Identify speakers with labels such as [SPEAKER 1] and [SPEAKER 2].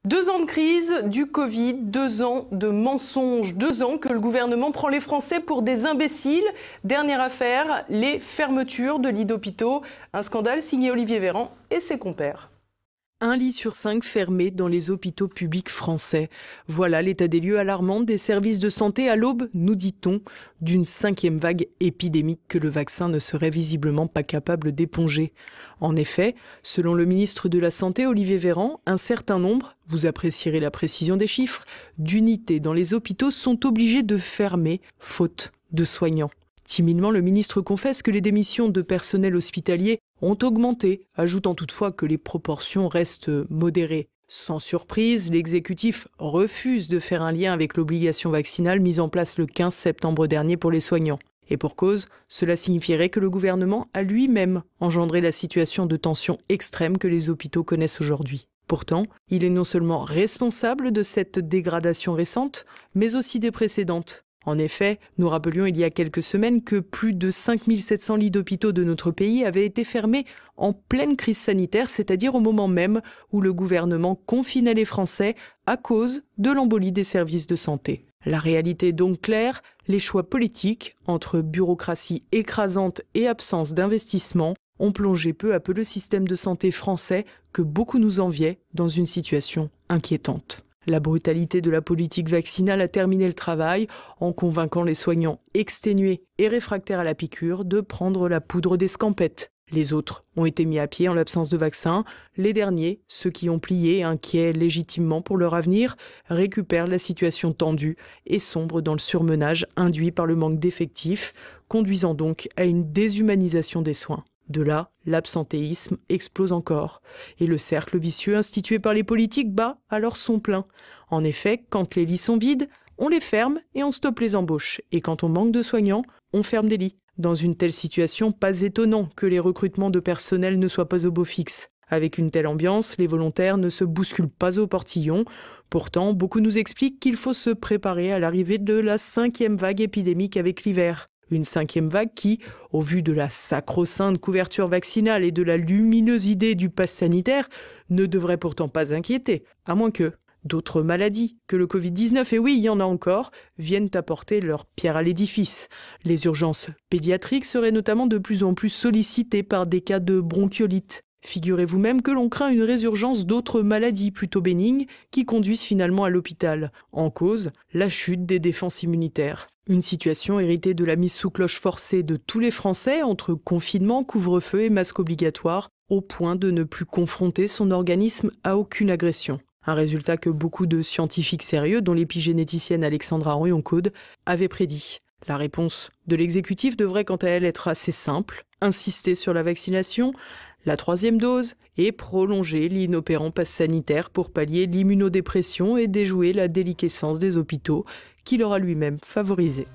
[SPEAKER 1] 2 ans de crise, du Covid, 2 ans de mensonges, 2 ans que le gouvernement prend les Français pour des imbéciles. Dernière affaire, les fermetures de lits d'hôpitaux. Un scandale signé Olivier Véran et ses compères. 1 lit sur 5 fermé dans les hôpitaux publics français. Voilà l'état des lieux alarmant des services de santé à l'aube, nous dit-on, d'une 5e vague épidémique que le vaccin ne serait visiblement pas capable d'éponger. En effet, selon le ministre de la Santé Olivier Véran, un certain nombre, vous apprécierez la précision des chiffres, d'unités dans les hôpitaux sont obligées de fermer, faute de soignants. Timidement, le ministre confesse que les démissions de personnel hospitalier ont augmenté, ajoutant toutefois que les proportions restent modérées. Sans surprise, l'exécutif refuse de faire un lien avec l'obligation vaccinale mise en place le 15 septembre dernier pour les soignants. Et pour cause, cela signifierait que le gouvernement a lui-même engendré la situation de tension extrême que les hôpitaux connaissent aujourd'hui. Pourtant, il est non seulement responsable de cette dégradation récente, mais aussi des précédentes. En effet, nous rappelions il y a quelques semaines que plus de 5700 lits d'hôpitaux de notre pays avaient été fermés en pleine crise sanitaire, c'est-à-dire au moment même où le gouvernement confinait les Français à cause de l'embolie des services de santé. La réalité est donc claire, les choix politiques, entre bureaucratie écrasante et absence d'investissement, ont plongé peu à peu le système de santé français que beaucoup nous enviaient dans une situation inquiétante. La brutalité de la politique vaccinale a terminé le travail en convainquant les soignants exténués et réfractaires à la piqûre de prendre la poudre d'escampette. Les autres ont été mis à pied en l'absence de vaccin. Les derniers, ceux qui ont plié, inquiets légitimement pour leur avenir, récupèrent la situation tendue et sombrent dans le surmenage induit par le manque d'effectifs, conduisant donc à une déshumanisation des soins. De là, l'absentéisme explose encore. Et le cercle vicieux institué par les politiques bat alors son plein. En effet, quand les lits sont vides, on les ferme et on stoppe les embauches. Et quand on manque de soignants, on ferme des lits. Dans une telle situation, pas étonnant que les recrutements de personnel ne soient pas au beau fixe. Avec une telle ambiance, les volontaires ne se bousculent pas au portillon. Pourtant, beaucoup nous expliquent qu'il faut se préparer à l'arrivée de la 5e vague épidémique avec l'hiver. Une 5e vague qui, au vu de la sacro-sainte couverture vaccinale et de la lumineuse idée du pass sanitaire, ne devrait pourtant pas inquiéter, à moins que d'autres maladies, que le Covid-19, et oui, il y en a encore, viennent apporter leur pierre à l'édifice. Les urgences pédiatriques seraient notamment de plus en plus sollicitées par des cas de bronchiolite. Figurez-vous même que l'on craint une résurgence d'autres maladies plutôt bénignes qui conduisent finalement à l'hôpital. En cause, la chute des défenses immunitaires. Une situation héritée de la mise sous cloche forcée de tous les Français entre confinement, couvre-feu et masque obligatoire, au point de ne plus confronter son organisme à aucune agression. Un résultat que beaucoup de scientifiques sérieux, dont l'épigénéticienne Alexandra Royoncode, avaient prédit. La réponse de l'exécutif devrait quant à elle être assez simple, insister sur la vaccination, la 3e dose et prolonger l'inopérant pass sanitaire pour pallier l'immunodépression et déjouer la déliquescence des hôpitaux qu'il aura lui-même favorisé.